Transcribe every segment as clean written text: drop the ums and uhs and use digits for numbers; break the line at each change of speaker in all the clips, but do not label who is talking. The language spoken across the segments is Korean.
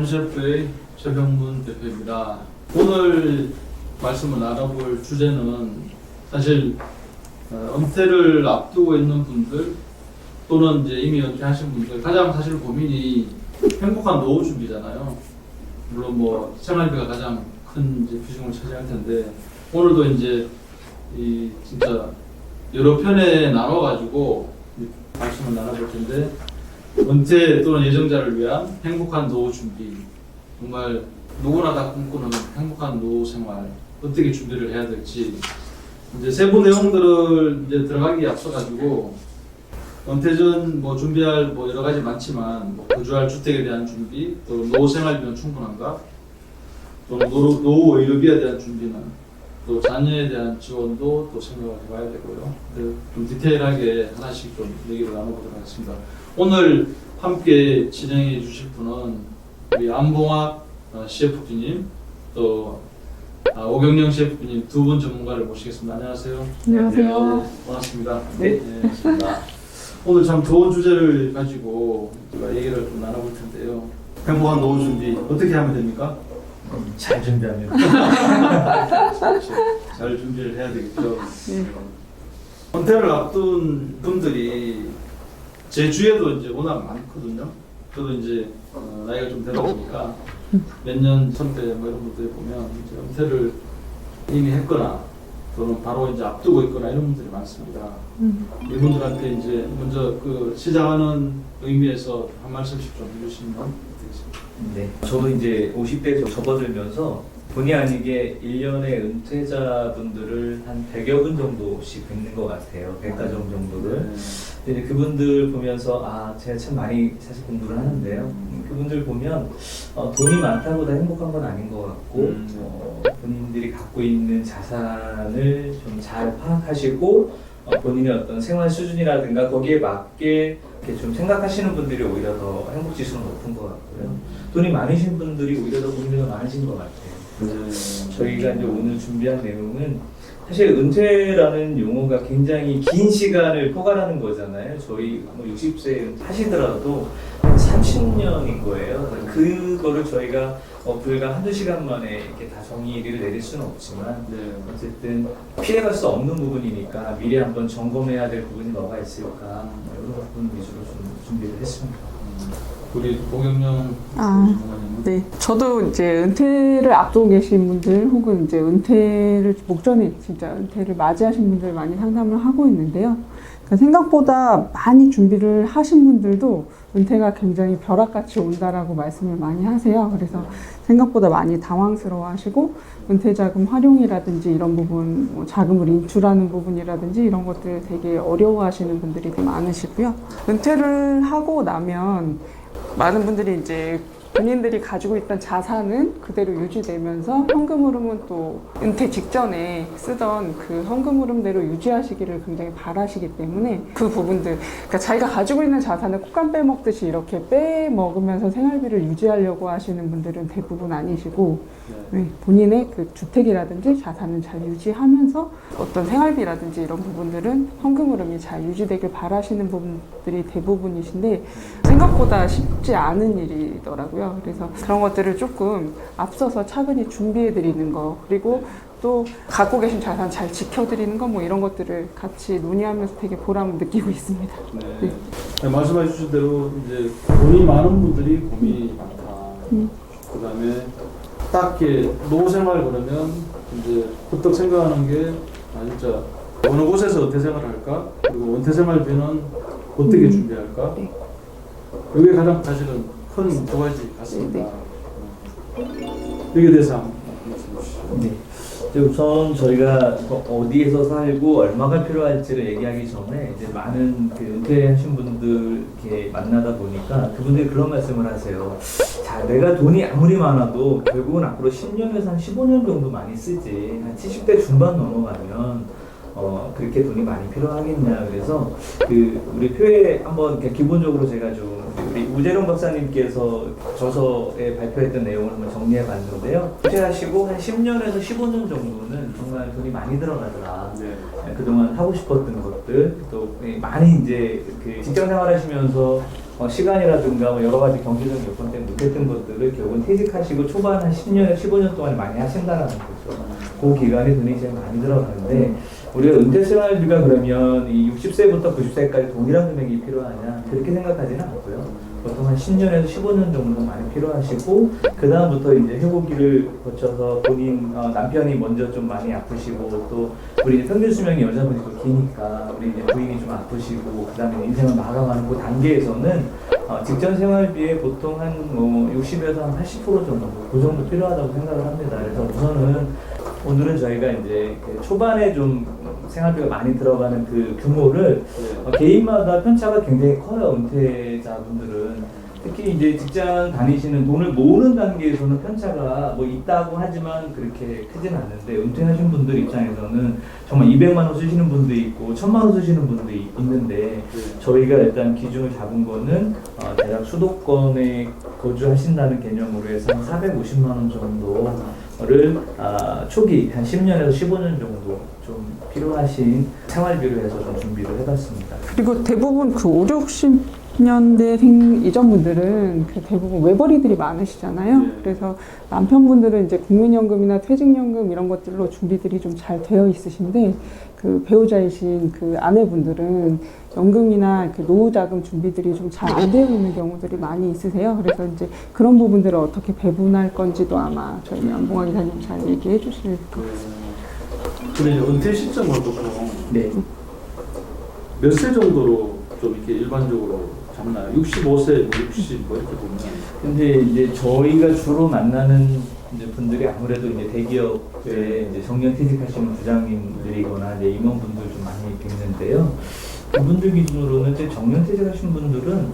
홈셰프의 최병문 대표입니다. 오늘 말씀을 나눠볼 주제는 사실 은퇴를 앞두고 있는 분들 또는 이제 이미 은퇴하신 분들 가장 사실 고민이 행복한 노후 준비잖아요. 물론 뭐 생활비가 가장 큰 이제 비중을 차지할 텐데 오늘도 이제 이 진짜 여러 편에 나눠가지고 말씀을 나눠볼 텐데 은퇴 또는 예정자를 위한 행복한 노후 준비, 정말 누구나 다 꿈꾸는 행복한 노후 생활 어떻게 준비를 해야 될지 이제 세부 내용들을 이제 들어가기 앞서가지고 은퇴 전 뭐 준비할 뭐 여러 가지 많지만 뭐 거주할 주택에 대한 준비, 또 노후 생활비는 충분한가, 또 노후 의료비에 대한 준비는, 또 자녀에 대한 지원도 또 생각을 해봐야 되고요. 좀 디테일하게 하나씩 좀 얘기를 나눠보도록 하겠습니다. 오늘 함께 진행해 주실 분은 우리 안봉학 CFP님 또 오경영 CFP님 두 분 전문가를 모시겠습니다. 안녕하세요.
안녕하세요.
네, 반갑습니다.
네.
반갑습니다. 오늘 참 좋은 주제를 가지고 우리가 얘기를 좀 나눠볼 텐데요. 행복한 노후 준비 어떻게 하면 됩니까?
잘 준비하면
잘 준비를 해야 되겠죠.
네.
은퇴를 앞둔 분들이 제 주위에도 이제 워낙 많거든요. 저도 이제 나이가 좀 되다 보니까 몇 년 선배 뭐 이런 분들 보면 이제 은퇴를 이미 했거나 또는 바로 이제 앞두고 있거나 이런 분들이 많습니다. 이분들한테 이제 먼저 그 시작하는 의미에서 한 말씀씩 좀 해주시면 되겠습니다.
네. 저도 이제 50대에 접어들면서 본의 아니게 1년에 은퇴자분들을 한 100여 분 정도씩 뵙는 것 같아요. 100가정 정도를. 근데 그분들 보면서 제가 참 많이 사실 공부를 하는데요. 그분들 보면 돈이 많다고 다 행복한 건 아닌 것 같고 본인들이 갖고 있는 자산을 좀 잘 파악하시고 본인의 어떤 생활 수준이라든가 거기에 맞게 이렇게 좀 생각하시는 분들이 오히려 더 행복 지수는 높은 것 같고요. 돈이 많으신 분들이 오히려 더 고민이 더 많으신 것 같아요. 저희가 이제 오늘 준비한 내용은 사실 은퇴라는 용어가 굉장히 긴 시간을 포괄하는 거잖아요. 저희 뭐 60세 하시더라도 한 30년인 거예요. 그거를 저희가 불과 한두 시간 만에 이렇게 다 정의를 내릴 수는 없지만 어쨌든 피해갈 수 없는 부분이니까 미리 한번 점검해야 될 부분이 뭐가 있을까 이런 부분 위주로 좀 준비를 했습니다.
우리 오경영 전문가님은
네. 저도 이제 은퇴를 앞두고 계신 분들 혹은 이제 은퇴를 목전에 진짜 은퇴를 맞이하신 분들 많이 상담을 하고 있는데요. 그러니까 생각보다 많이 준비를 하신 분들도 은퇴가 굉장히 벼락같이 온다라고 말씀을 많이 하세요. 그래서 생각보다 많이 당황스러워하시고 은퇴자금 활용이라든지 이런 부분, 뭐 자금을 인출하는 부분이라든지 이런 것들 되게 어려워하시는 분들이 많으시고요. 은퇴를 하고 나면 많은 분들이 이제 본인들이 가지고 있던 자산은 그대로 유지되면서 현금 흐름은 또 은퇴 직전에 쓰던 그 현금 흐름대로 유지하시기를 굉장히 바라시기 때문에 그 부분들, 그러니까 자기가 가지고 있는 자산을 콧감 빼먹듯이 이렇게 빼먹으면서 생활비를 유지하려고 하시는 분들은 대부분 아니시고 본인의 그 주택이라든지 자산은 잘 유지하면서 어떤 생활비라든지 이런 부분들은 현금 흐름이 잘 유지되길 바라시는 부분들이 대부분이신데 생각보다 쉽지 않은 일이더라고요. 그래서 그런 것들을 조금 앞서서 차근히 준비해 드리는 거, 그리고 또 갖고 계신 자산 잘 지켜드리는 거, 뭐 이런 것들을 같이 논의하면서 되게 보람을 느끼고 있습니다.
네, 말씀해 주신 대로 이제 돈이 많은 분들이 고민이 많다. 그다음에 딱히 노후 생활 그러면 이제 부쩍 생각하는 게 진짜 어느 곳에서 은퇴 생활을 할까? 그리고 은퇴 생활비는 어떻게 준비할까? 이게 가장 사실은 큰 두 가지 같습니다. 여기에 대해서 한번 말씀해 주시죠.
네. 우선 저희가 어디에서 살고 얼마가 필요할지를 얘기하기 전에 이제 많은 그 은퇴하신 분들 이렇게 만나다 보니까 그분들이 그런 말씀을 하세요. 자, 내가 돈이 아무리 많아도 결국은 앞으로 10년에서 한 15년 정도 많이 쓰지. 한 70대 중반 넘어가면 그렇게 돈이 많이 필요하겠냐. 그래서 그 우리 표에 한번 기본적으로 제가 좀 우리 우재룡 박사님께서 저서에 발표했던 내용을 한번 정리해 봤는데요. 투자하시고 한 10년에서 15년 정도는 정말 돈이 많이 들어가더라. 그동안 하고 싶었던 것들, 또 많이 이제 그 직장 생활하시면서 시간이라든가 뭐 여러 가지 경제적 요건 때문에 못했던 것들을 결국은 퇴직하시고 초반 한 10년, 15년 동안 많이 하신다는 거죠. 그 기간에 돈이 제일 많이 들어가는데 우리가 은퇴 생활비가 그러면 이 60세부터 90세까지 동일한 금액이 필요하냐 그렇게 생각하지는 않고요. 보통 한 10년에서 15년 정도 많이 필요하시고 그 다음부터 이제 회복기를 거쳐서 본인 남편이 먼저 좀 많이 아프시고 또 우리 이제 평균 수명이 여자분이 또 기니까 우리 이제 부인이 좀 아프시고 그 다음에 인생을 마감하는 그 단계에서는 직전 생활비에 보통 한 뭐 60에서 한 80% 정도 그 정도 필요하다고 생각을 합니다. 그래서 우선은 오늘은 저희가 이제 그 초반에 좀 생활비가 많이 들어가는 그 규모를 개인마다 편차가 굉장히 커요. 은퇴자분들은 특히 이제 직장 다니시는 돈을 모으는 단계에서는 편차가 뭐 있다고 하지만 그렇게 크진 않는데 은퇴하신 분들 입장에서는 정말 200만 원 쓰시는 분도 있고 1000만 원 쓰시는 분도 있는데 저희가 일단 기준을 잡은 거는 대략 수도권에 거주하신다는 개념으로 해서 한 450만 원 정도를 초기 한 10년에서 15년 정도 좀 필요하신 생활비로 해서 좀 준비를 해봤습니다.
그리고 대부분 그 5, 60년대 이전 분들은 그 대부분 외벌이들이 많으시잖아요.
네.
그래서 남편분들은 이제 국민연금이나 퇴직연금 이런 것들로 준비들이 좀 잘 되어 있으신데 그 배우자이신 그 아내분들은 연금이나 그 노후자금 준비들이 좀 잘 안 되어 있는 경우들이 많이 있으세요. 그래서 이제 그런 부분들을 어떻게 배분할 건지도 아마 저희 안봉화 기사님 잘 얘기해 주실 거예요.
근데 이제 은퇴 시점을 보통
네.
몇 세 정도로 좀 이렇게 일반적으로 잡나요? 65세, 60 뭐 이렇게 보면.
근데 이제 저희가 주로 만나는 이제 분들이 아무래도 이제 대기업에 이제 정년 퇴직하시는 부장님들이거나 이제 임원분들 좀 많이 뵙는데요. 그분들 기준으로는 이제 정년 퇴직하신 분들은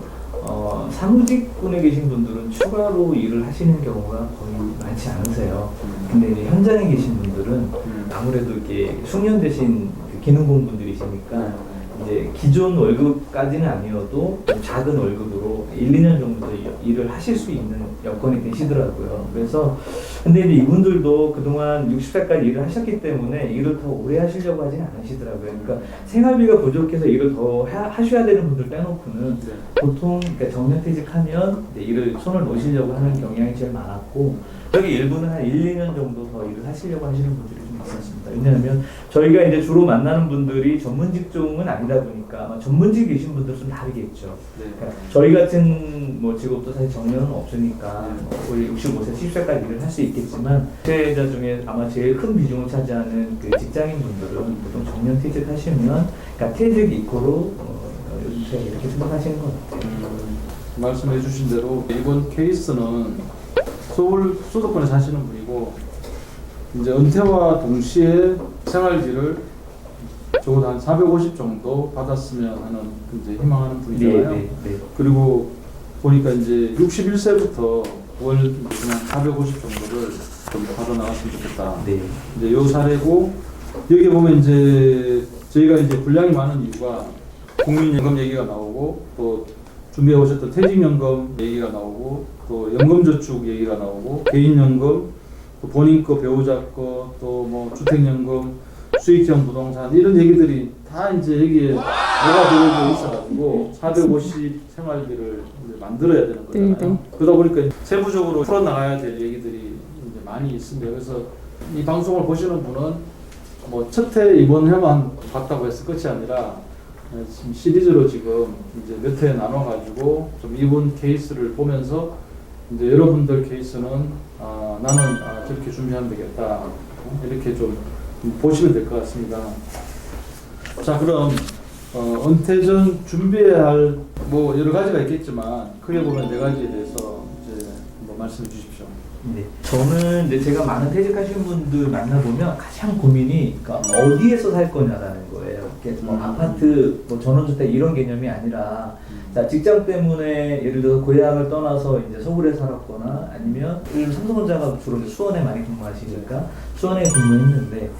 사무직군에 계신 분들은 추가로 일을 하시는 경우가 거의 많지 않으세요. 근데 이제 현장에 계신 분들은 아무래도 이렇게 숙련되신 그 기능공분들이시니까 이제 기존 월급까지는 아니어도 좀 작은 월급으로 1, 2년 정도 일을 하실 수 있는 여건이 되시더라고요. 그래서 근데 이제 이분들도 그동안 60세까지 일을 하셨기 때문에 일을 더 오래 하시려고 하지는 않으시더라고요. 그러니까 생활비가 부족해서 일을 더 하셔야 되는 분들 빼놓고는 보통 그러니까 정년퇴직하면 이제 일을 손을 놓으시려고 하는 경향이 제일 많았고 여기 일부는 한 1, 2년 정도 더 일을 하시려고 하시는 분들이 좀 있었습니다. 왜냐하면 저희가 이제 주로 만나는 분들이 전문 직종은 아니다 보니까 아마 전문직 계신 분들 좀 다르겠죠. 그러니까 저희 같은 뭐 직업도 사실 정년은 없으니까 우리 65세, 70세까지 일을 할 수 있겠지만 은퇴자 중에 아마 제일 큰 비중을 차지하는 그 직장인 분들은 보통 정년 퇴직하시면 그러니까 퇴직 이코로 은퇴 이렇게 생각하시는 것 같아요.
말씀해 주신 대로 이번 케이스는 서울 수도권에 사시는 분이고 이제 은퇴와 동시에 생활비를 적어도 한 450 정도 받았으면 하는 이제 희망하는 분이잖아요.
네.
그리고 보니까 이제 61세부터 월 그냥 450 정도를 좀 받아 나갔으면 좋겠다.
네.
이제 요 사례고 여기 보면 이제 저희가 이제 분량이 많은 이유가 국민연금 얘기가 나오고 또 준비해 오셨던 퇴직연금 얘기가 나오고 또 연금저축 얘기가 나오고 개인연금 또 본인 거 배우자 거 또 뭐 주택연금 수익형 부동산 이런 얘기들이 다 이제 여기에 뭐가 들어져 있어가지고 450 생활비를 이제 만들어야 되는 거잖아요.
네.
그러다 보니까 세부적으로 풀어나가야 될 얘기들이 이제 많이 있습니다. 그래서 이 방송을 보시는 분은 뭐 첫 해 이번 해만 봤다고 해서 끝이 아니라 지금 시리즈로 지금 이제 몇 회 나눠가지고 좀 이번 케이스를 보면서 이제 여러분들 케이스는 나는 저렇게 준비하면 되겠다 이렇게 좀 보시면 될 것 같습니다. 자 그럼 은퇴 전 준비해야 할 뭐 여러 가지가 있겠지만 크게 보면 네 가지에 대해서 이제 한번 말씀해 주십시오.
네. 저는 이제 제가 많은 퇴직하신 분들 만나보면 가장 고민이 그러니까 어디에서 살 거냐라는 거예요. 이렇게 뭐 아파트, 뭐 전원주택 이런 개념이 아니라 자, 직장 때문에 예를 들어서 고향을 떠나서 이제 서울에 살았거나 아니면 삼성전자가 주로 이제 수원에 많이 근무하시니까 수원에 근무했는데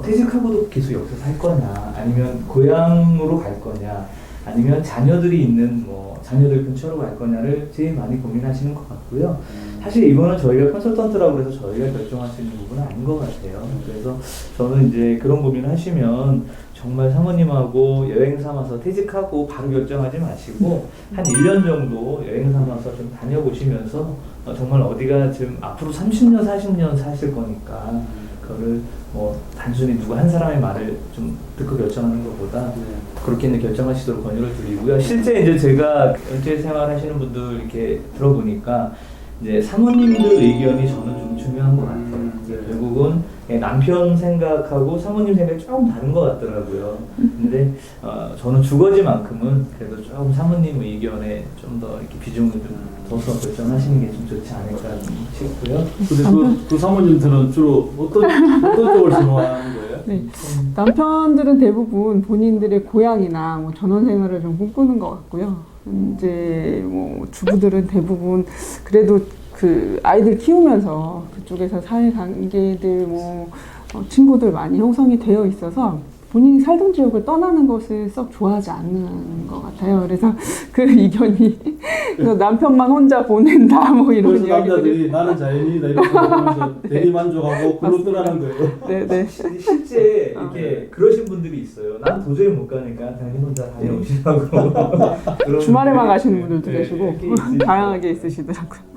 퇴직하고도 계속 여기서 살 거냐 아니면 고향으로 갈 거냐 아니면 자녀들이 있는 뭐 자녀들 근처로 갈 거냐를 제일 많이 고민하시는 것 같고요. 사실 이거는 저희가 컨설턴트라고 해서 저희가 결정할 수 있는 부분은 아닌 것 같아요. 그래서 저는 이제 그런 고민을 하시면 정말 사모님하고 여행 삼아서 퇴직하고 바로 결정하지 마시고 한 1년 정도 여행 삼아서 좀 다녀보시면서 정말 어디가 지금 앞으로 30년, 40년 사실 거니까 그거를 뭐 단순히 누구 한 사람의 말을 좀 듣고 결정하는 것보다 그렇게 이제 결정하시도록 권유를 드리고요. 실제 이제 제가 은퇴 생활 하시는 분들 이렇게 들어보니까 이제 사모님들 의견이 저는 좀 중요한 것 같아요. 결국은 남편 생각하고 사모님 생각이 조금 다른 것 같더라고요. 근데 저는 주거지만큼은 그래도 조금 사모님 의견에 좀 더 이렇게 비중을 좀 둬서 결정하시는 게 좀 좋지 않을까 싶고요.
근데 그 사모님들은 주로 어떤 쪽을 선호하는 거예요?
네. 남편들은 대부분 본인들의 고향이나 뭐 전원 생활을 좀 꿈꾸는 것 같고요. 이제 뭐 주부들은 대부분 그래도 그 아이들 키우면서 그쪽에서 사회 관계들 뭐 친구들 많이 형성이 되어 있어서 본인이 살던 지역을 떠나는 것을 썩 좋아하지 않는 것 같아요. 그래서 그 의견이 남편만 혼자 보낸다 뭐 이런
그래서
이야기들이.
남자들이 나는 자연이다 이렇게 하면서 대리만족하고 글로 떠나는 거예요.
네네.
실제 이렇게 그러신 분들이 있어요. 난 도저히 못 가니까 당신 혼자 다녀오시라고. 그런
주말에만
분들이
가시는 분들도
네,
계시고
이렇게 있으시더라고요.
다양하게 있으시더라고요.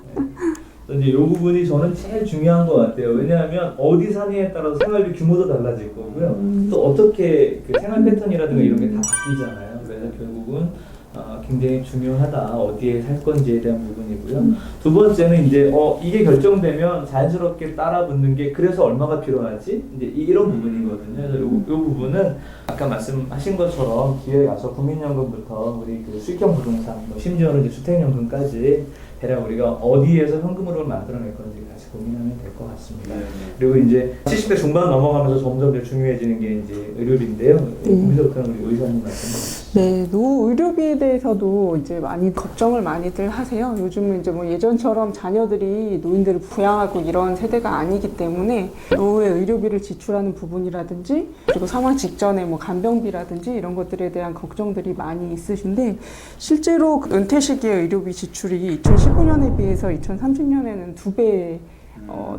이제 이 부분이 저는 제일 중요한 것 같아요. 왜냐하면 어디 사느냐에 따라서 생활비 규모도 달라질 거고요. 또 어떻게 그 생활 패턴이라든가 이런 게 다 바뀌잖아요. 그래서 결국은 굉장히 중요하다. 어디에 살 건지에 대한 부분이고요. 두 번째는 이제 이게 결정되면 자연스럽게 따라 붙는 게 그래서 얼마가 필요하지? 이제 이런 부분이거든요. 그래서 이 부분은 아까 말씀하신 것처럼 기회에 가서 국민연금부터 우리 그 수익형 부동산, 뭐 심지어는 이제 주택연금까지 대략 우리가 어디에서 현금 흐름을 만들어낼 건지 같이 고민하면 될 것 같습니다. 그리고 이제 70대 중반 넘어가면서 점점 더 중요해지는 게 이제 의료비인데요. 거기서부터는 우리 의사님 말씀 해주시죠.
네, 노후 의료비에 대해서도 이제 많이 걱정을 많이들 하세요. 요즘은 이제 뭐 예전처럼 자녀들이 노인들을 부양하고 이런 세대가 아니기 때문에 노후에 의료비를 지출하는 부분이라든지 그리고 사망 직전에 뭐 간병비라든지 이런 것들에 대한 걱정들이 많이 있으신데 실제로 은퇴 시기의 의료비 지출이 2019년에 비해서 2030년에는 2배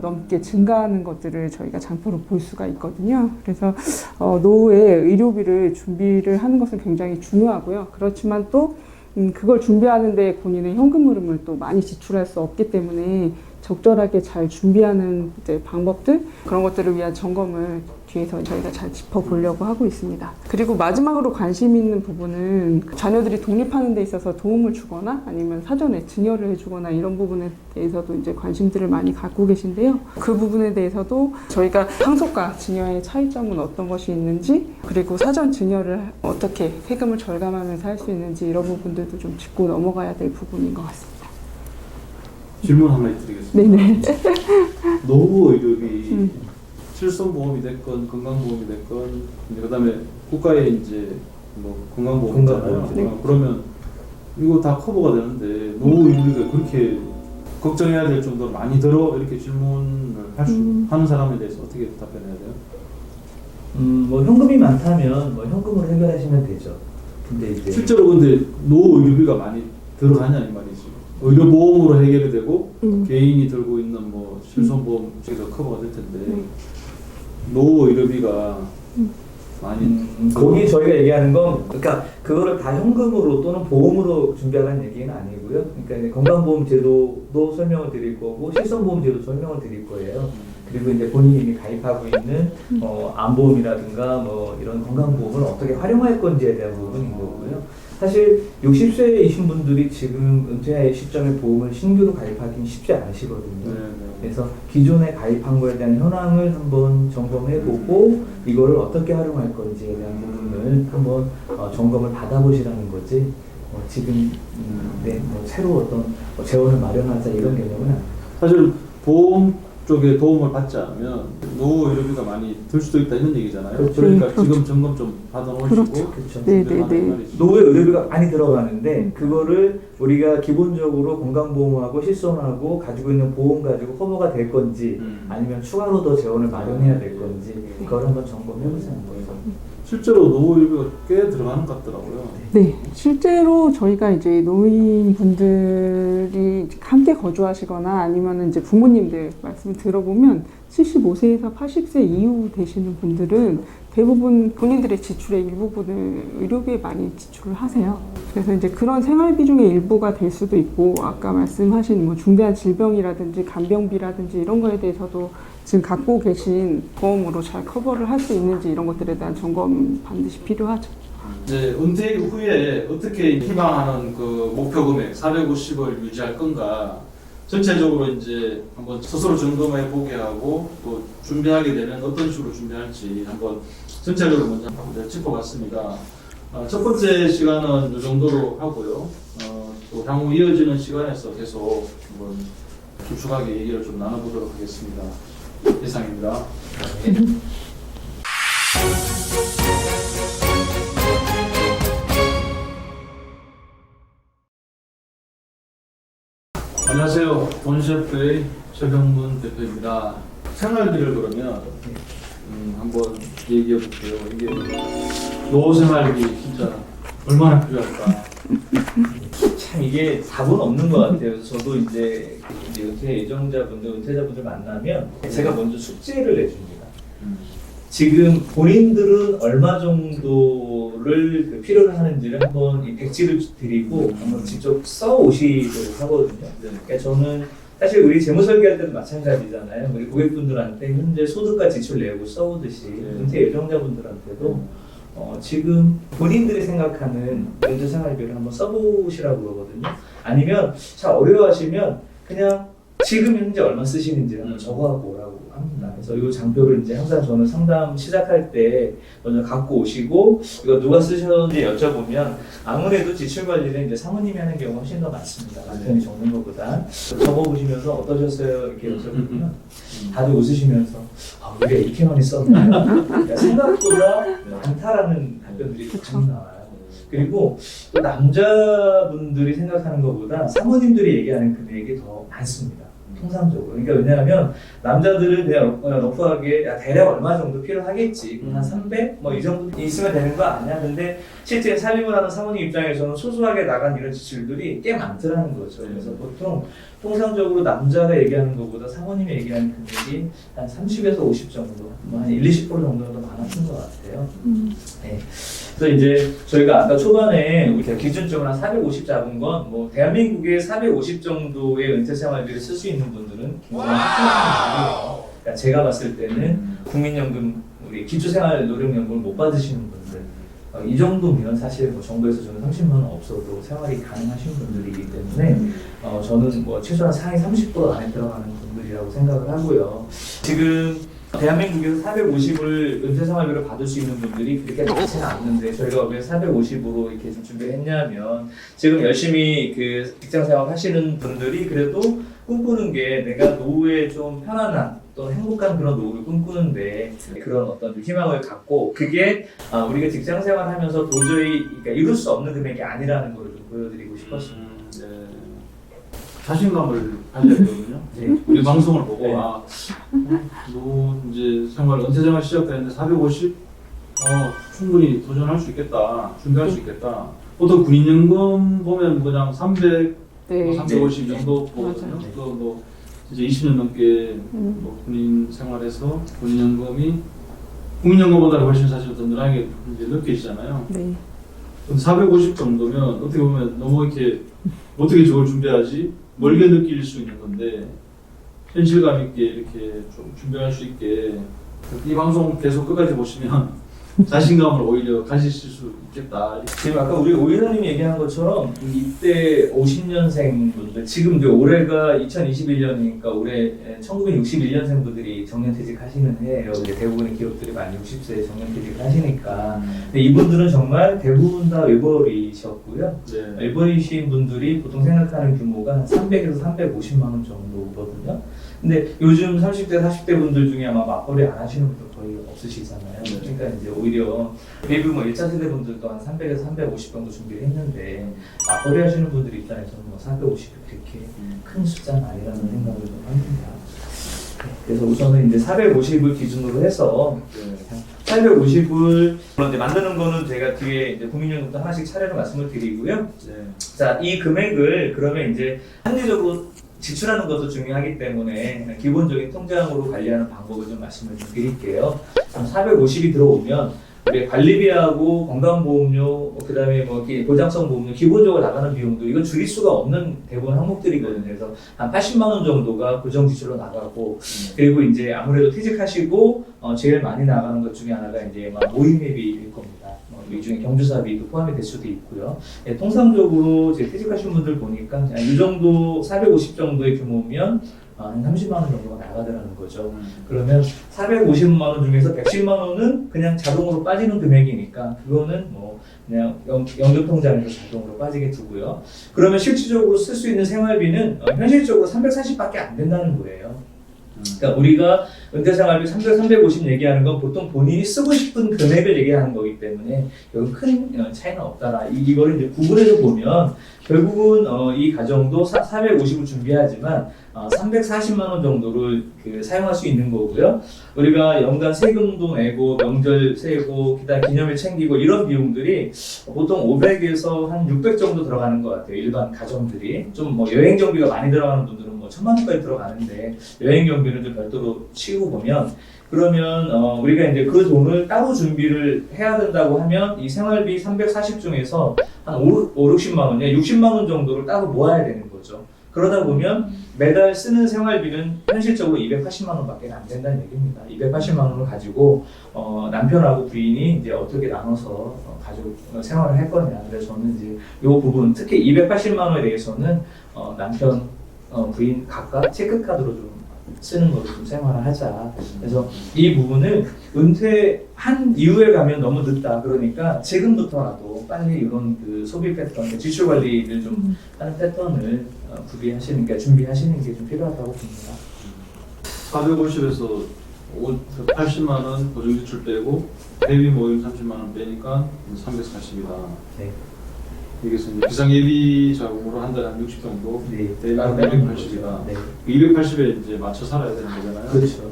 넘게 증가하는 것들을 저희가 장표로 볼 수가 있거든요. 그래서 노후에 의료비를 준비를 하는 것은 굉장히 중요하고요. 그렇지만 또 그걸 준비하는데 본인의 현금 흐름을 또 많이 지출할 수 없기 때문에 적절하게 잘 준비하는 이제 방법들 그런 것들을 위한 점검을 뒤에서 저희가 잘 짚어보려고 하고 있습니다. 그리고 마지막으로 관심 있는 부분은 자녀들이 독립하는 데 있어서 도움을 주거나 아니면 사전에 증여를 해주거나 이런 부분에 대해서도 이제 관심들을 많이 갖고 계신데요. 그 부분에 대해서도 저희가 상속과 증여의 차이점은 어떤 것이 있는지 그리고 사전 증여를 어떻게 세금을 절감하면서 할 수 있는지 이런 부분들도 좀 짚고 넘어가야 될 부분인 것 같습니다.
질문 하나 드리겠습니다.
네네.
노후 의료비 실손보험이 됐건 건강보험이 됐건 이제 그다음에 국가에 이제 뭐 건강보험 있잖아요.
네.
그러면 이거 다 커버가 되는데 노후 의료비가 그렇게 걱정해야 될 정도로 많이 들어 이렇게 질문을 하는 사람에 대해서 어떻게 답변해야 돼요?
뭐 현금이 많다면 뭐 현금으로 해결하시면 되죠. 근데 이제
실제로 근데 노후 의료비가 많이 들어가냐 이 말이지. 의료보험으로 해결이 되고 개인이 들고 있는 뭐 실손보험 쪽에서 커버가 될 텐데 노후 의료비가 많이
거기 저희가 얘기하는 건 그러니까 그거를 다 현금으로 또는 보험으로 준비하라는 얘기는 아니고요. 그러니까 이제 건강보험 제도도 설명을 드릴 거고 실손보험 제도 설명을 드릴 거예요. 그리고 이제 본인이 이미 가입하고 있는 암보험이라든가 뭐 이런 건강보험을 어떻게 활용할 건지에 대한 부분인 거고요. 사실 60세이신 분들이 지금 은퇴의 시점에 보험을 신규로 가입하기는 쉽지 않으시거든요. 그래서 기존에 가입한 거에 대한 현황을 한번 점검해보고 이거를 어떻게 활용할 건지에 대한 부분을 한번 점검을 받아보시라는 거지. 지금 뭐 새로 어떤 재원을 마련하자 이런 개념은 아니에요.
사실 보험 쪽에 도움을 받지 않으면 노후 의료비가 많이 들 수도 있다 이런 얘기잖아요.
그렇죠.
그러니까
그렇죠.
지금 점검 좀 받아놓으시고
그렇죠.
네네네.
노후에 의료비가 많이 들어가는데 그거를 우리가 기본적으로 건강보험하고 실손하고 가지고 있는 보험 가지고 커버가 될 건지 아니면 추가로 더 재원을 마련해야 될 건지 그걸 한번 점검해보자는 거예요.
실제로 노후 의료비가 꽤 들어가는 것 같더라고요.
네, 실제로 저희가 이제 노인분들이 함께 거주하시거나 아니면 이제 부모님들 말씀을 들어보면 75세에서 80세 이후 되시는 분들은 대부분 본인들의 지출의 일부분을 의료비에 많이 지출을 하세요. 그래서 이제 그런 생활비 중에 일부가 될 수도 있고, 아까 말씀하신 뭐 중대한 질병이라든지 간병비라든지 이런 거에 대해서도 지금 갖고 계신 보험으로 잘 커버를 할 수 있는지 이런 것들에 대한 점검 반드시 필요하죠.
이제 은퇴 후에 어떻게 희망하는 그 목표 금액 450을 유지할 건가 전체적으로 이제 한번 스스로 점검해 보게 하고 또 준비하게 되면 어떤 식으로 준비할지 한번 전체적으로 먼저 짚어봤습니다. 첫 번째 시간은 이 정도로 하고요. 또 향후 이어지는 시간에서 계속 한번 구축하게 얘기를 좀 나눠보도록 하겠습니다. 이상입니다. 안녕하세요. 본셰프의 최병문 대표입니다. 생활비를 그러면 한번 얘기해 볼게요. 이게 노후 생활비 진짜 얼마나 필요할까?
참 이게 답은 없는 것 같아요. 저도 이제 은퇴 예정자분들, 은퇴자분들 만나면 제가 먼저 숙제를 내줍니다. 지금 본인들은 얼마 정도를 필요로 하는지를 한번 이 백지를 드리고 한번 직접 써 오시도록 하거든요. 그러니까 저는 사실 우리 재무 설계할 때도 마찬가지잖아요. 우리 고객분들한테 현재 소득과 지출 내역을 써오듯이 은퇴 예정자분들한테도 지금 본인들이 생각하는 은퇴 생활비를 한번 써보시라고 그러거든요. 아니면 잘 어려워하시면 그냥 지금 현재 얼마 쓰시는지 한번 적어갖고 오라고 합니다. 그래서 이 장표를 이제 항상 저는 상담 시작할 때 먼저 갖고 오시고 이거 누가 쓰셨는지 여쭤보면 아무래도 지출 관리는 이제 사모님이 하는 경우가 훨씬 더 많습니다. 남편이 적는 것보다. 적어보시면서 어떠셨어요? 이렇게 여쭤보면 다들 웃으시면서 우리가 이렇게 많이 썼나요? 그러니까 생각보다 많다라는 답변들이 참 나와요. 그리고 또 남자분들이 생각하는 것보다 사모님들이 얘기하는 금액이 더 많습니다. 통상적으로. 그러니까 왜냐하면 남자들은 그냥 러프하게 대략 얼마 정도 필요하겠지. 한 300? 뭐 이 정도 있으면 되는 거 아니야? 근데 실제 살림을 하는 사모님 입장에서는 소소하게 나간 이런 지출들이 꽤 많더라는 거죠. 그래서 보통 통상적으로 남자가 얘기하는 것보다 사모님이 얘기하는 금액이 한 30에서 50 정도, 뭐 한 1-20% 정도는 더 많았던 것 같아요. 네. 그래서 이제 저희가 아까 초반에 우리 기준점을 한 450 잡은 건 뭐 대한민국에 450 정도의 은퇴 생활비를 쓸 수 있는 분들은 굉장히 많아요. 그러니까 제가 봤을 때는 국민연금, 우리 기초생활노령연금을 못 받으시는 분들 이 정도면 사실 뭐 정부에서 저는 30만 원 없어도 생활이 가능하신 분들이기 때문에 저는 뭐 최소한 상위 30% 안에 들어가는 분들이라고 생각을 하고요. 지금 대한민국에서 450을 은퇴 생활비로 받을 수 있는 분들이 그렇게 많지는 않는데 저희가 왜 450으로 이렇게 좀 준비했냐면 지금 열심히 그 직장 생활 하시는 분들이 그래도 꿈꾸는 게 내가 노후에 좀 편안한 또 행복한 그런 노후를 꿈꾸는데 그런 어떤 희망을 갖고 그게 우리가 직장 생활하면서 도저히 그러니까 이룰 수 없는 금액이 아니라는 걸 좀 보여드리고 싶었습니다.
자신감을 가져야 되거든요.
네.
우리 방송을 보고
네.
이제 생활 은퇴 생활 시작되는데 450 충분히 도전할 수 있겠다, 준비할 수 있겠다. 보통 군인연금 보면 그냥 300,
네.
350 정도 보거든요.
맞아요.
또 뭐 이제 20년 넘게 뭐 군인 생활에서 군인연금이 국민연금보다 훨씬 사실 더 늘하게 이제 느껴지잖아요.
네.
450 정도면 어떻게 보면 너무 이렇게 어떻게 저걸 준비하지? 멀게 느낄 수 있는 건데 현실감 있게 이렇게 좀 준비할 수 있게 이 방송 계속 끝까지 보시면 자신감을 오히려 가지실 수 있겠다.
지금 아까 우리 오일러님 얘기한 것처럼 이때 50년생 분들 지금 이제 올해가 2021년이니까 올해 1961년생 분들이 정년퇴직하시는 해예요. 근데 대부분의 기업들이 만 60세에 정년퇴직을 하시니까 근데 이분들은 정말 대부분 다 외벌이셨고요.
네.
외벌이신 분들이 보통 생각하는 규모가 한 300에서 350만 원 정도거든요. 근데 요즘 30대, 40대 분들 중에 아마 맞벌이 안 하시는 분들 거의 없으시잖아요.
네.
그러니까 이제 오히려 베이비부머 1차 세대 분들도 한 300에서 350 정도 준비를 했는데 맞벌이 하시는 분들 입장에서는 뭐 450이 그렇게 큰 숫자는 아니라는 생각을 좀 합니다. 그래서 우선은 이제 450을 기준으로 해서 850을 물론 이제 만드는 거는 제가 뒤에 이제 국민연금도 하나씩 차례로 말씀을 드리고요.
네.
자, 이 금액을 그러면 이제 합리적으로 지출하는 것도 중요하기 때문에 기본적인 통장으로 관리하는 방법을 좀 말씀을 좀 드릴게요. 450이 들어오면 우리 관리비하고 건강보험료, 그다음에 뭐 보장성 보험료 기본적으로 나가는 비용도 이건 줄일 수가 없는 대부분 항목들이거든요. 그래서 한 80만 원 정도가 고정 지출로 나가고, 그리고 이제 아무래도 퇴직하시고 제일 많이 나가는 것 중에 하나가 이제 모임회비일 겁니다. 이 중에 경조사비도 포함이 될 수도 있고요. 예, 통상적으로 이제 퇴직하신 분들 보니까 이 정도 450 정도의 규모면 한 30만 원 정도가 나가더라는 거죠. 그러면 450만 원 중에서 110만 원은 그냥 자동으로 빠지는 금액이니까 그거는 뭐 그냥 연금통장에서 자동으로 빠지게 두고요. 그러면 실질적으로 쓸 수 있는 생활비는 현실적으로 340밖에 안 된다는 거예요. 그러니까 우리가 은퇴생활비 350 얘기하는 건 보통 본인이 쓰고 싶은 금액을 얘기하는 거기 때문에 여기 큰 차이는 없다라. 이거를 이제 구분해서 보면 결국은 이 가정도 450을 준비하지만 340만 원 정도를 사용할 수 있는 거고요. 우리가 연간 세금도 내고 명절 세고 기타 기념일 챙기고 이런 비용들이 보통 500에서 한 600 정도 들어가는 것 같아요. 일반 가정들이 좀 뭐 여행 경비가 많이 들어가는 분들은 뭐 1000만 원까지 들어가는데 여행 경비는 좀 별도로 치고 보면, 그러면 우리가 이제 그 돈을 따로 준비를 해야 된다고 하면 이 생활비 340 중에서 한 60만 원, 60만 원 정도를 따로 모아야 되는 거죠. 그러다 보면 매달 쓰는 생활비는 현실적으로 280만 원밖에 안 된다는 얘기입니다. 280만 원을 가지고 남편하고 부인이 이제 어떻게 나눠서 가지고 생활을 할 거냐. 그래서 저는 이제 이 부분, 특히 280만 원에 대해서는 남편, 부인 각각 체크카드로 좀 쓰는 걸로 좀 생활을 하자. 그래서 이 부분을 은퇴한 이후에 가면 너무 늦다. 그러니까 지금부터라도 빨리 이런 그 소비 패턴, 지출 관리를 좀 하는 패턴을 구비하시는 게, 준비하시는 게 좀 필요하다고 봅니다.
450에서 80만 원 고정지출 빼고 대비 모임 30만 원 빼니까 340이다.
네.
여기서 이제 비상예비 자금으로 한 달에 한 60 정도,
네.
대비 280이다.
네.
280에 이제 맞춰 살아야 되는 거잖아요.
그렇죠.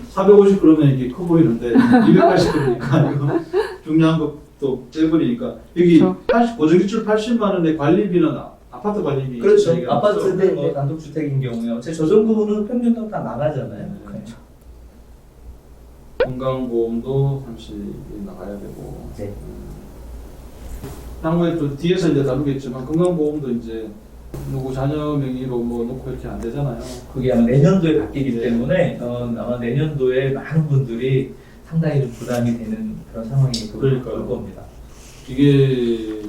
450 그러면 이게 커 보이는데 280 그러니까 이거 중요한 것도 떼버리니까 여기
그렇죠.
80, 고정지출 80만 원의 관리비는 아파트 관리비.
그렇죠.
얘기가
아파트든
있죠.
뭐 단독주택인 경우에 어차피 저 정도는 평균도 다 나가잖아요.
네.
그렇죠.
건강보험도 30이 나가야 되고.
네.
향후에 또 뒤에서 이제 다루겠지만 건강보험도 이제 누구 자녀 명의로 뭐 놓고 이렇게 안 되잖아요.
그게 아마 내년도에 바뀌기
네.
때문에 아마 내년도에 많은 분들이 상당히 좀 부담이 되는 그런 상황이 올 겁니다.
이게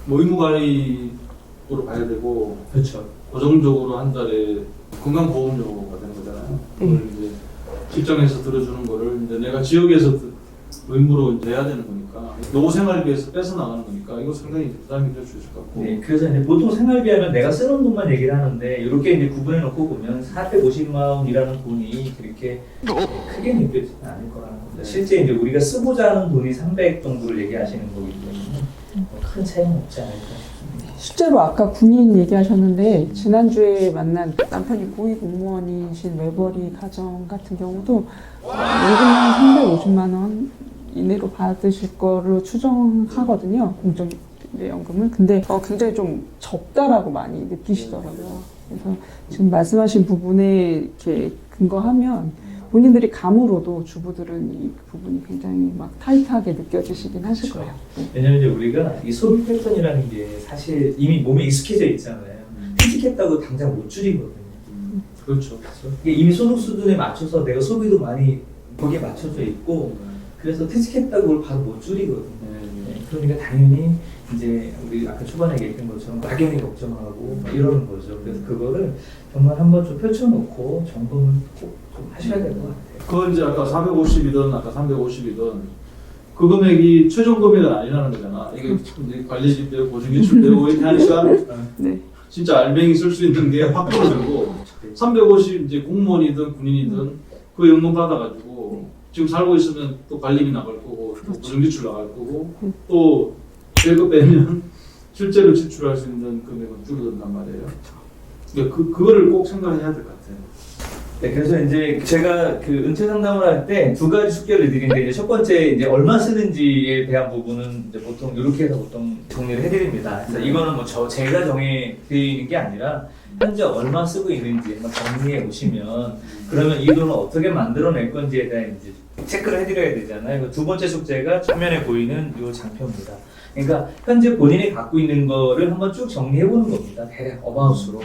뭐 의무가입으로 봐야 되고
그렇죠.
고정적으로 한 달에 건강보험료가 되는 거잖아요. 그걸 이제 직장에서 들어주는 거를 이제 내가 지역에서 의무로 이제 해야 되는 거니까 노후생활비에서 뺏어 나가는 거니까 이거 상당히 부담이 될 수 있을 것 같고.
네, 그래서 이제 보통 생활비하면 내가 쓰는 돈만 얘기를 하는데 이렇게 이제 구분해 놓고 보면 450만 원이라는 돈이 그렇게 크게 느껴지는 않을 거라는 겁니다.
네.
실제 이제 우리가 쓰고자 하는 돈이 300 정도를 얘기하시는 거기 때문에 큰 차이는 없지 않을까 싶습니다.
실제로 아까 군인 얘기하셨는데 지난주에 만난 남편이 고위공무원이신 외벌이 가정 같은 경우도 월급만 350만 원 이내로 받으실 거로 추정하거든요, 공적연금을. 근데 굉장히 좀 적다라고 많이 느끼시더라고요. 그래서 지금 말씀하신 부분에 이렇게 근거하면 본인들이 감으로도 주부들은 이 부분이 굉장히 막 타이트하게 느껴지시긴 하실 거예요.
왜냐면 이제 우리가 이 소비 패턴이라는 게 사실 이미 몸에 익숙해져 있잖아요. 퇴직했다고 당장 못 줄이거든요.
그렇죠.
이게 이미 소득 수준에 맞춰서 내가 소비도 많이 거기에 맞춰져 있고, 그래서 퇴직했다고 그걸 바로 못 줄이거든요. 네, 그러니까 당연히 이제 우리 아까 초반에 얘기했던 것처럼 막연히 걱정하고 막 이러는 거죠. 그래서 그거를 정말 한번 좀 펼쳐놓고 점검을 꼭 좀 하셔야 될 것 같아요.
그건 이제 아까 450이든 아까 350이든 그 금액이 최종 금액은 아니라는 거잖아. 이게 이제 관리비 빼고 고정지출 빼고 이렇게 하니까
네.
진짜 알맹이 쓸 수 있는 게 확 줄어들고 350 이제 공무원이든 군인이든 그 연금 받아가지고 지금 살고 있으면 또 관리비 나갈 거고 또 고정지출 나갈 거고 또 월급 빼면 실제로 지출할 수 있는 금액은 줄어든단 말이에요. 그러니까 그거를 꼭 생각해야 될 것 같아요.
네, 그래서 이제 제가 그 은퇴 상담을 할 때 두 가지 숙제를 드리는데, 이제 첫 번째 이제 얼마 쓰는지에 대한 부분은 이제 보통 이렇게 해서 보통 정리를 해드립니다. 그래서 이거는 뭐 제가 정해 드리는 게 아니라 현재 얼마 쓰고 있는지 한번 정리해 오시면 그러면 이 돈을 어떻게 만들어낼 건지에 대한 이제 체크를 해드려야 되잖아요. 두 번째 숙제가 화면에 보이는 이 장표입니다. 그러니까 현재 본인이 갖고 있는 거를 한번 쭉 정리해 보는 겁니다. 대략 어바웃으로.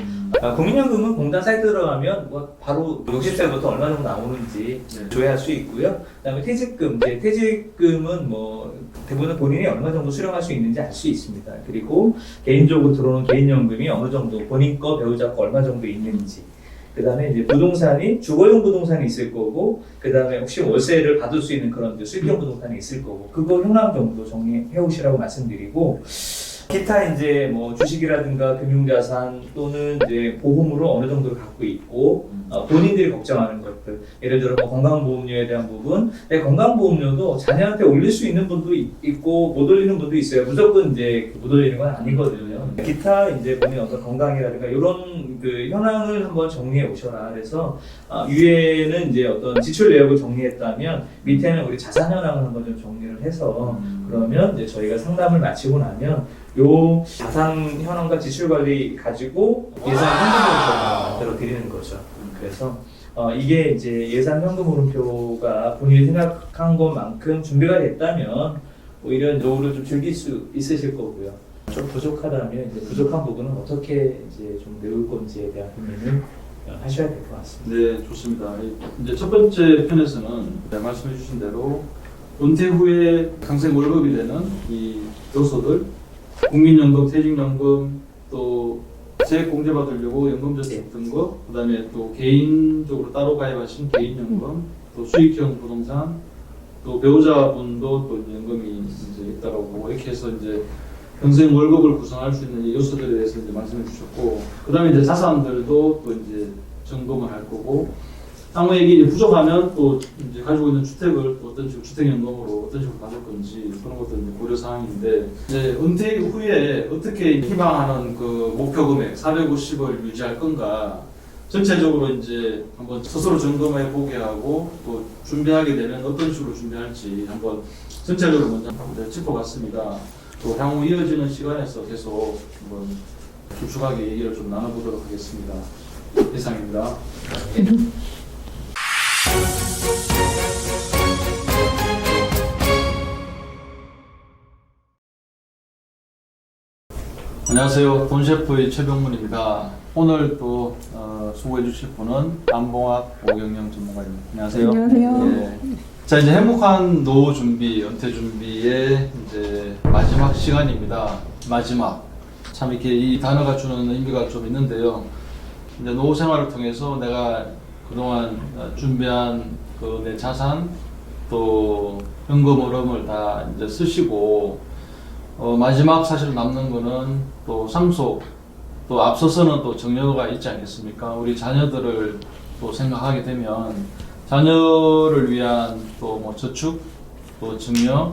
국민연금은 공단 사이트 들어가면 뭐 바로 60세부터 얼마 정도 나오는지 조회할 수 있고요. 그다음에 퇴직금, 이제 퇴직금은 뭐 대부분 본인이 얼마 정도 수령할 수 있는지 알 수 있습니다. 그리고 개인적으로 들어오는 개인연금이 어느 정도 본인 거 배우자 거 얼마 정도 있는지. 그 다음에 이제 부동산이 주거용 부동산이 있을 거고, 그 다음에 혹시 월세를 받을 수 있는 그런 수익형 부동산이 있을 거고, 그거 현황 정도 정리해 오시라고 말씀드리고, 기타 이제 뭐 주식이라든가 금융자산 또는 이제 보험으로 어느 정도를 갖고 있고, 본인들이 걱정하는 것들, 예를 들어 뭐 건강보험료에 대한 부분, 건강보험료도 자녀한테 올릴 수 있는 분도 있고 못 올리는 분도 있어요. 무조건 이제 못 올리는 건 아니거든요. 기타 이제 본인 어떤 건강이라든가 이런 그 현황을 한번 정리해 오셔라. 그래서 위에는 이제 어떤 지출 내역을 정리했다면 밑에는 우리 자산 현황을 한번 좀 정리를 해서 그러면 이제 저희가 상담을 마치고 나면 요 자산 현황과 지출 관리 가지고 예산 현금흐름표를 만들어 드리는 거죠. 그래서 이게 이제 예산 현금흐름표가 본인이 생각한 것만큼 준비가 됐다면 오히려 노후를 좀 즐길 수 있으실 거고요. 좀 부족하다면 이제 부족한 부분은 어떻게 이제 좀 메울 건지에 대한 고민을 하셔야 될 것 같습니다.
네, 좋습니다. 이제 첫 번째 편에서는 말씀해 주신 대로 은퇴 후에 강생 월급이 되는 이 요소들, 국민연금, 퇴직연금, 또 세액 공제 받으려고 연금저축 든 거, 그다음에 또 개인적으로 따로 가입하신 개인연금, 또 수익형 부동산, 또 배우자분도 또 연금이 이제 있다고 보고 이렇게 해서 이제 평생 월급을 구성할 수 있는 이 요소들에 대해서 이제 말씀해 주셨고, 그다음에 이제 자산들도 또 이제 점검을 할 거고, 향후에 이게 부족하면 또 이제 가지고 있는 주택을 또 어떤 식으로 주택연금으로 어떤 식으로 가질 건지 그런 것도 이제 고려 사항인데, 이제 은퇴 후에 어떻게 희망하는 그 목표 금액 450을 유지할 건가 전체적으로 이제 한번 스스로 점검해 보게 하고 또 준비하게 되면 어떤 식으로 준비할지 한번 전체적으로 먼저 한번 짚어봤습니다. 또 향후 이어지는 시간에서 계속 한번 축축하게 얘기를 좀 나눠보도록 하겠습니다. 이상입니다. 안녕하세요. 돈셰프의 최병문입니다. 오늘 또 수고해 주실 분은 안봉학 오경영 전문가입니다. 안녕하세요.
안녕하세요.
예. 자, 이제 행복한 노후 준비, 은퇴 준비의 이제 마지막 시간입니다. 마지막. 참 이렇게 이 단어가 주는 의미가 좀 있는데요. 이제 노후 생활을 통해서 내가 그동안 준비한 그 내 자산 또 현금 흐름을 다 이제 쓰시고 마지막 사실 남는 거는 또 상속, 또 앞서서는 또 정려가 있지 않겠습니까? 우리 자녀들을 또 생각하게 되면 자녀를 위한 또 뭐 저축, 또 증여,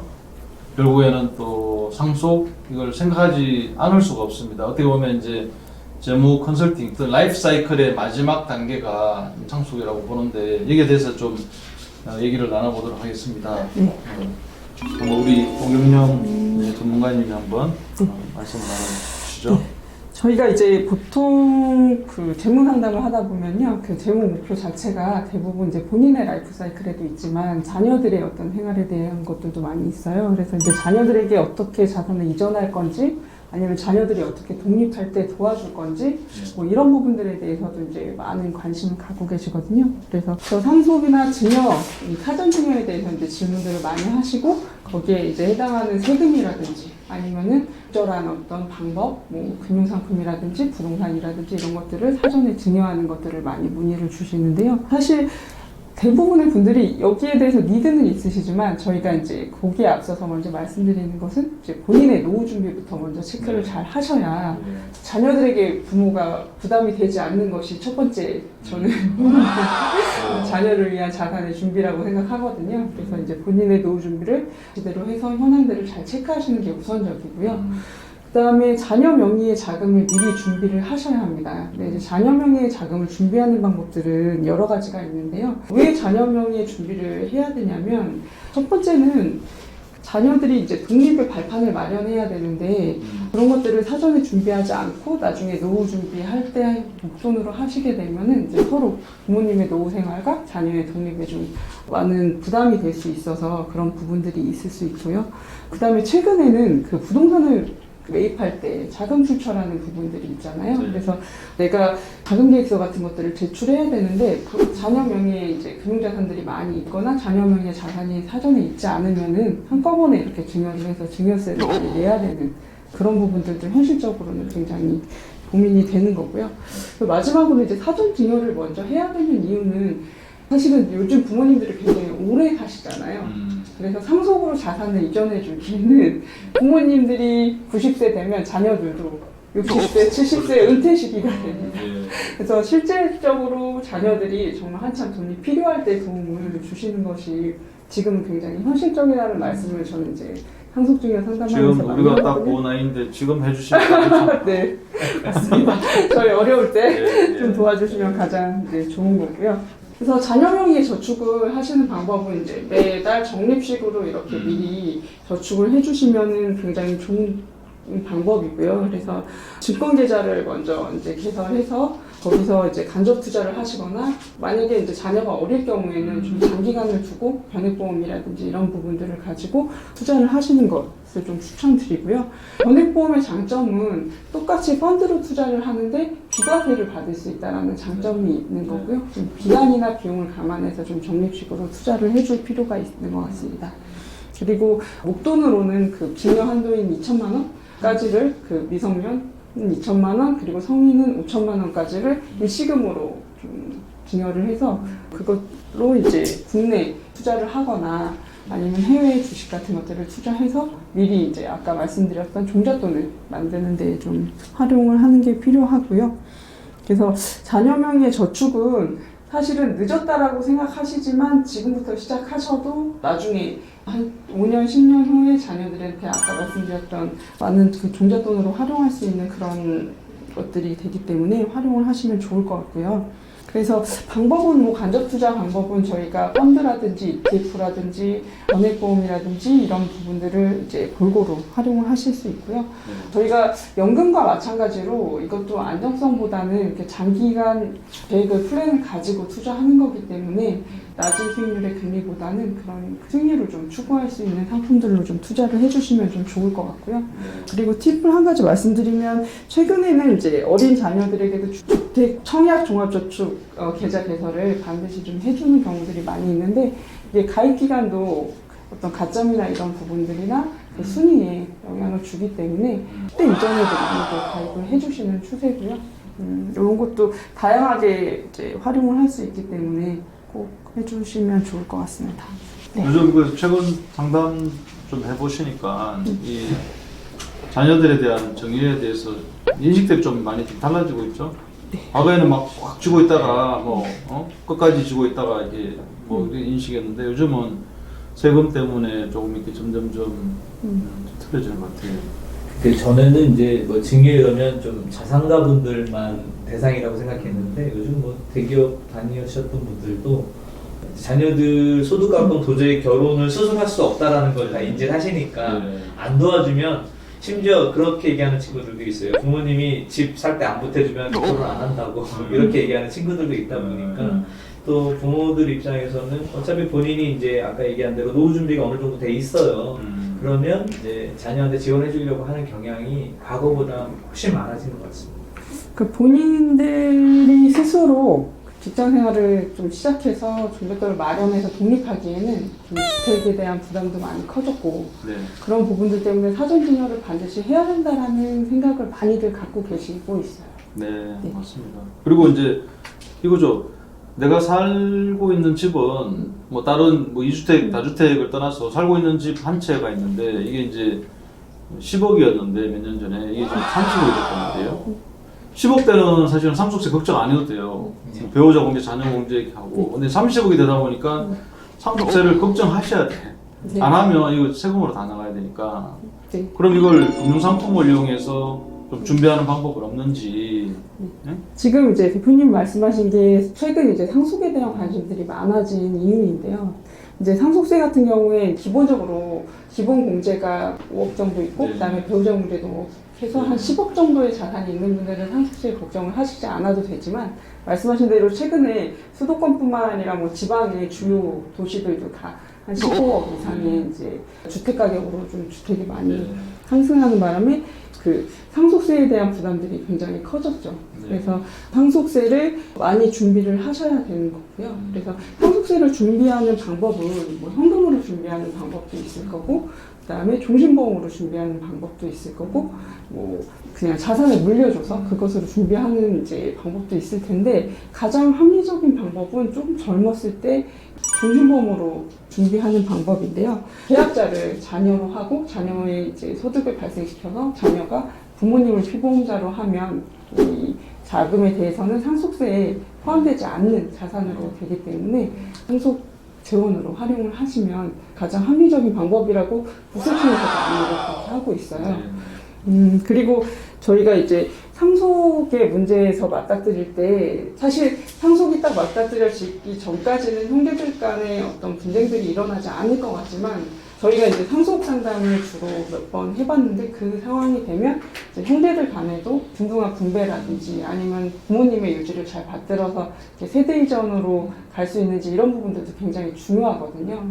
결국에는 또 상속, 이걸 생각하지 않을 수가 없습니다. 어떻게 보면 이제 재무 컨설팅, 또 라이프 사이클의 마지막 단계가 상속이라고 보는데 여기에 대해서 좀 얘기를 나눠보도록 하겠습니다. 우리 오경영 전문가님이 한번 말씀을 나눠주시죠.
저희가 이제 보통 그 재무 상담을 하다 보면요, 그 재무 목표 자체가 대부분 이제 본인의 라이프 사이클에도 있지만 자녀들의 어떤 생활에 대한 것들도 많이 있어요. 그래서 이제 자녀들에게 어떻게 자산을 이전할 건지, 아니면 자녀들이 어떻게 독립할 때 도와줄 건지, 뭐 이런 부분들에 대해서도 이제 많은 관심을 갖고 계시거든요. 그래서 저 상속이나 증여, 이 사전 증여에 대해서 이제 질문들을 많이 하시고, 거기에 이제 해당하는 세금이라든지 아니면은 적절한 어떤 방법, 뭐 금융상품이라든지 부동산이라든지 이런 것들을 사전에 증여하는 것들을 많이 문의를 주시는데요. 사실 대부분의 분들이 여기에 대해서 니드는 있으시지만 저희가 이제 거기에 앞서서 먼저 말씀드리는 것은 이제 본인의 노후 준비부터 먼저 체크를 잘 하셔야 자녀들에게 부모가 부담이 되지 않는 것이 첫 번째 저는 자녀를 위한 자산의 준비라고 생각하거든요. 그래서 이제 본인의 노후 준비를 제대로 해서 현황들을 잘 체크하시는 게 우선적이고요. 그 다음에 자녀 명의의 자금을 미리 준비를 하셔야 합니다. 근데 이제 자녀 명의의 자금을 준비하는 방법들은 여러 가지가 있는데요. 왜 자녀 명의의 준비를 해야 되냐면 첫 번째는 자녀들이 이제 독립의 발판을 마련해야 되는데 그런 것들을 사전에 준비하지 않고 나중에 노후 준비할 때 목돈으로 하시게 되면은 이제 서로 부모님의 노후 생활과 자녀의 독립에 좀 많은 부담이 될 수 있어서 그런 부분들이 있을 수 있고요. 그 다음에 최근에는 그 부동산을 매입할 때 자금 출처라는 부분들이 있잖아요.
네.
그래서 내가 자금계획서 같은 것들을 제출해야 되는데 그 자녀 명의에 이제 금융자산들이 많이 있거나 자녀 명의의 자산이 사전에 있지 않으면은 한꺼번에 이렇게 증여를 해서 증여세를 내야 되는 그런 부분들도 현실적으로는 굉장히 고민이 되는 거고요. 그리고 마지막으로 이제 사전 증여를 먼저 해야 되는 이유는 사실은 요즘 부모님들이 굉장히 오래 사시잖아요. 그래서 상속으로 자산을 이전해 주기는 부모님들이 90세 되면 자녀들도 60세, 70세 은퇴 시기가 됩니다.
예.
그래서 실질적으로 자녀들이 정말 한참 돈이 필요할 때 도움을 주시는 것이 지금 굉장히 현실적이라는 말씀을 저는 이제 상속증여 상담하면서
지금
많이
우리가 딱
하거든요.
그 나이인데 지금 해주시면
네, 맞습니다. 저희 어려울 때 좀
예, 예.
도와주시면 가장 이제 좋은 거고요. 그래서 자녀 명의의 저축을 하시는 방법은 이제 매달 적립식으로 이렇게 미리 저축을 해주시면은 굉장히 좋은 방법이고요. 그래서 증권 계좌를 먼저 이제 개설해서 거기서 이제 간접 투자를 하시거나 만약에 이제 자녀가 어릴 경우에는 좀 장기간을 두고 변액보험이라든지 이런 부분들을 가지고 투자를 하시는 것을 좀 추천드리고요. 변액보험의 장점은 똑같이 펀드로 투자를 하는데 비과세를 받을 수 있다는 장점이 있는 거고요. 좀 기간이나 비용을 감안해서 좀 적립식으로 투자를 해줄 필요가 있는 것 같습니다. 그리고 목돈으로는 그 증여 한도인 2천만 원까지를 그 미성년 2천만 원 그리고 성인은 5천만 원까지를 일시금으로 좀 증여를 해서 그것로 이제 국내 투자를 하거나 아니면 해외 주식 같은 것들을 투자해서 미리 이제 아까 말씀드렸던 종잣돈을 만드는 데 좀 활용을 하는 게 필요하고요. 그래서 자녀 명의의 저축은 사실은 늦었다라고 생각하시지만 지금부터 시작하셔도 나중에 한 5년, 10년 후에 자녀들한테 아까 말씀드렸던 많은 그 종잣돈으로 활용할 수 있는 그런 것들이 되기 때문에 활용을 하시면 좋을 것 같고요. 그래서 방법은 뭐 간접 투자 방법은 저희가 펀드라든지 ETF라든지 변액보험이라든지 이런 부분들을 이제 골고루 활용을 하실 수 있고요. 저희가 연금과 마찬가지로 이것도 안정성보다는 이렇게 장기간 계획을 플랜을 가지고 투자하는 거기 때문에 낮은 수익률의 금리보다는 그런 수익률을 좀 추구할 수 있는 상품들로 좀 투자를 해주시면 좀 좋을 것 같고요. 그리고 팁을 한 가지 말씀드리면 최근에는 이제 어린 자녀들에게도 주택 청약 종합저축 계좌 개설을 반드시 좀 해주는 경우들이 많이 있는데 이게 가입 기간도 어떤 가점이나 이런 부분들이나 그 순위에 영향을 주기 때문에 그때 이전에도 많이들 가입을 해주시는 추세고요. 이런 것도 다양하게 이제 활용을 할 수 있기 때문에 꼭 해주시면 좋을 것 같습니다. 네.
요즘 그 최근 상담 좀 해보시니까 이 자녀들에 대한 정의에 대해서 인식들이 좀 많이 좀 달라지고 있죠. 과거에는 막 꽉 쥐고 있다가 뭐 끝까지 쥐고 있다가 이게 뭐 이렇게 인식했는데 요즘은 세금 때문에 조금 이렇게 점점점 틀어지는 것 같아요.
그 전에는 이제 뭐 증여하면 좀 자산가분들만 대상이라고 생각했는데 요즘 뭐 대기업 다니셨던 분들도 자녀들 소득 갖고 도저히 결혼을 스스로 할 수 없다라는 걸 다 인지를 하시니까
네.
안 도와주면 심지어 그렇게 얘기하는 친구들도 있어요. 부모님이 집 살 때 안 보태주면 결혼 안 한다고 이렇게 얘기하는 친구들도 있다 보니까 또 부모들 입장에서는 어차피 본인이 이제 아까 얘기한 대로 노후 준비가 어느 정도 돼 있어요. 그러면 이제 자녀한테 지원해 주려고 하는 경향이 과거보다 훨씬 많아지는 것 같습니다.
그 본인들이 스스로 직장 생활을 좀 시작해서 종잣돈을 마련해서 독립하기에는 좀 주택에 대한 부담도 많이 커졌고
네.
그런 부분들 때문에 사전 증여를 반드시 해야 된다라는 생각을 많이들 갖고 계시고 있어요.
네,
네.
맞습니다. 그리고 이제 이거죠. 내가 살고 있는 집은 뭐 다른 뭐 2주택, 다주택을 떠나서 살고 있는 집 한 채가 있는데 이게 이제 10억이었는데 몇 년 전에 이게 지금 30억이 됐단 말이에요. 10억 대는 사실은 상속세 걱정 안 해도 돼요. 배우자 공제, 자녀 공제 이렇게 하고. 근데 30억이 되다 보니까 상속세를 걱정하셔야 돼.
네.
안 하면 이거 세금으로 다 나가야 되니까.
네.
그럼 이걸 금융상품을 이용해서 좀 준비하는 방법은 없는지. 네?
지금 이제 대표님 말씀하신 게 최근 이제 상속에 대한 관심들이 많아진 이유인데요. 이제 상속세 같은 경우에 기본적으로 기본 공제가 5억 정도 있고
네.
그다음에 배우자 공제도 해서 한 10억 정도의 자산이 있는 분들은 상속세 걱정을 하시지 않아도 되지만 말씀하신 대로 최근에 수도권뿐만 아니라 뭐 지방의 주요 도시들도 다 한 15억 이상의 이제 주택 가격으로 좀 주택이 많이 상승하는 바람에 그 상속세에 대한 부담들이 굉장히 커졌죠. 그래서 상속세를 많이 준비를 하셔야 되는 거고요. 그래서 상속세를 준비하는 방법은 뭐 현금으로 준비하는 방법도 있을 거고, 그다음에 종신보험으로 준비하는 방법도 있을 거고, 뭐 그냥 자산을 물려줘서 그것으로 준비하는 이제 방법도 있을 텐데 가장 합리적인 방법은 조금 젊었을 때 종신보험으로 준비하는 방법인데요. 계약자를 자녀로 하고 자녀의 이제 소득을 발생시켜서 자녀가 부모님을 피보험자로 하면 이 자금에 대해서는 상속세에 포함되지 않는 자산으로 되기 때문에 상속 재원으로 활용을 하시면 가장 합리적인 방법이라고 부세청에서도 안내를 그렇게 하고 있어요. 그리고 저희가 이제 상속의 문제에서 맞닥뜨릴 때 사실 상속이 딱 맞닥뜨려지기 전까지는 형제들 간의 어떤 분쟁들이 일어나지 않을 것 같지만 저희가 이제 상속 상담을 주로 몇 번 해봤는데 그 상황이 되면 이제 형제들 간에도 빈둥한 분배라든지 아니면 부모님의 유지를 잘 받들어서 이렇게 세대 이전으로 갈 수 있는지 이런 부분들도 굉장히 중요하거든요.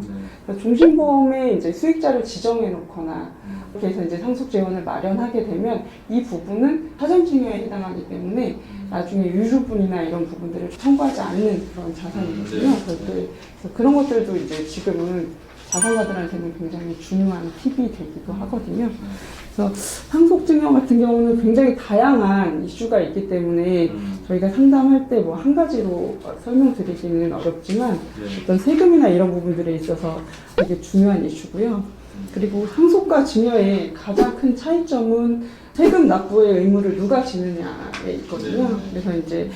그래서 종신보험에 이제 수익자를 지정해 놓거나 이렇게 해서 이제 상속 재원을 마련하게 되면 이 부분은 사전증여에 해당하기 때문에 나중에 유류분이나 이런 부분들을 청구하지 않는 그런 자산이거든요. 그래서 그런 것들도 이제 지금은 자산가들한테는 굉장히 중요한 팁이 되기도 하거든요. 그래서 상속증여 같은 경우는 굉장히 다양한 이슈가 있기 때문에 저희가 상담할 때 뭐 한 가지로 설명드리기는 어렵지만 어떤 세금이나 이런 부분들에 있어서 되게 중요한 이슈고요. 그리고 상속과 증여의 가장 큰 차이점은 세금 납부의 의무를 누가 지느냐에 있거든요. 그래서 이제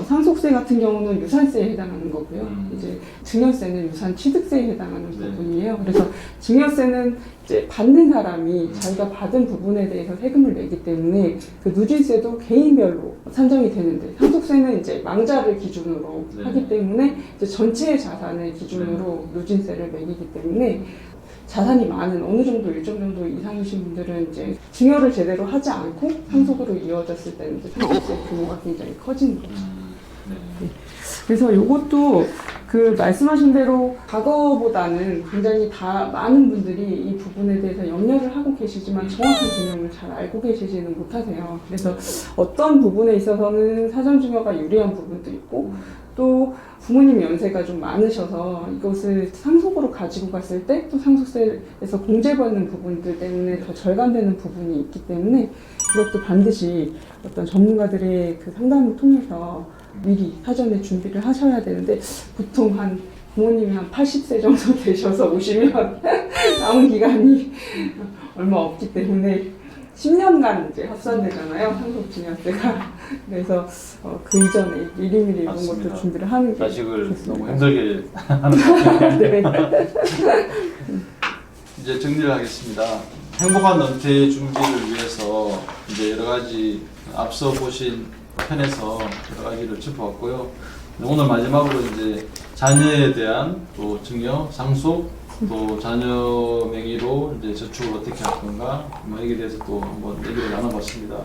상속세 같은 경우는 유산세에 해당하는 거고요. 이제 증여세는 유산 취득세에 해당하는 부분이에요. 그래서 증여세는 이제 받는 사람이 자기가 받은 부분에 대해서 세금을 내기 때문에 그 누진세도 개인별로 산정이 되는데 상속세는 이제 망자를 기준으로 하기 때문에 이제 전체의 자산을 기준으로 누진세를 매기기 때문에 자산이 많은 어느 정도 일정 정도 이상이신 분들은 이제 증여를 제대로 하지 않고 상속으로 이어졌을 때는 이제 상속세 규모가 굉장히 커지는 거죠. 네. 그래서 이것도 그 말씀하신 대로 과거보다는 굉장히 다 많은 분들이 이 부분에 대해서 염려를 하고 계시지만 정확한 개념을 잘 알고 계시지는 못하세요. 그래서 어떤 부분에 있어서는 사전증여가 유리한 부분도 있고 또 부모님 연세가 좀 많으셔서 이것을 상속으로 가지고 갔을 때 또 상속세에서 공제받는 부분들 때문에 더 절감되는 부분이 있기 때문에 그것도 반드시 어떤 전문가들의 그 상담을 통해서 미리 사전에 준비를 하셔야 되는데 보통 한 부모님이 한 80세 정도 되셔서 오시면 남은 기간이 얼마 없기 때문에 10년간 이제 합산되잖아요, 상속증여세가. 그래서 그 이전에 미리미리 이런 것도 준비를 하는 게
자식을
좋습니다.
너무 힘들게 하는 것
네.
이제 정리를 하겠습니다. 행복한 은퇴 준비를 위해서 이제 여러 가지 앞서 보신 편에서 여러 가지를 짚어왔고요. 오늘 마지막으로 이제 자녀에 대한 또 증여, 상속, 또 자녀 명의로 이제 저축을 어떻게 할 건가 뭐 여기에 대해서 또 한번 얘기를 나눠봤습니다.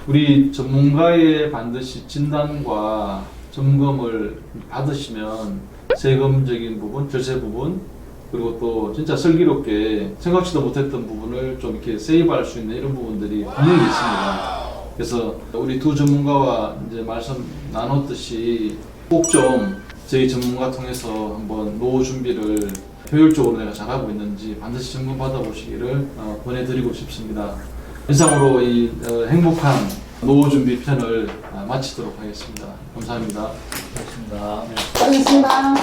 우리 전문가의 반드시 진단과 점검을 받으시면 세금적인 부분, 절세 부분 그리고 또 진짜 슬기롭게 생각지도 못했던 부분을 좀 이렇게 세이브할 수 있는 이런 부분들이 분명히 있습니다. 그래서 우리 두 전문가와 이제 말씀 나눴듯이 꼭 좀 저희 전문가 통해서 한번 노후 준비를 효율적으로 내가 잘하고 있는지 반드시 점검 받아보시기를 권해드리고 싶습니다. 이상으로 이 행복한 노후 준비 편을 마치도록 하겠습니다. 감사합니다.
고맙습니다.
수고하셨습니다.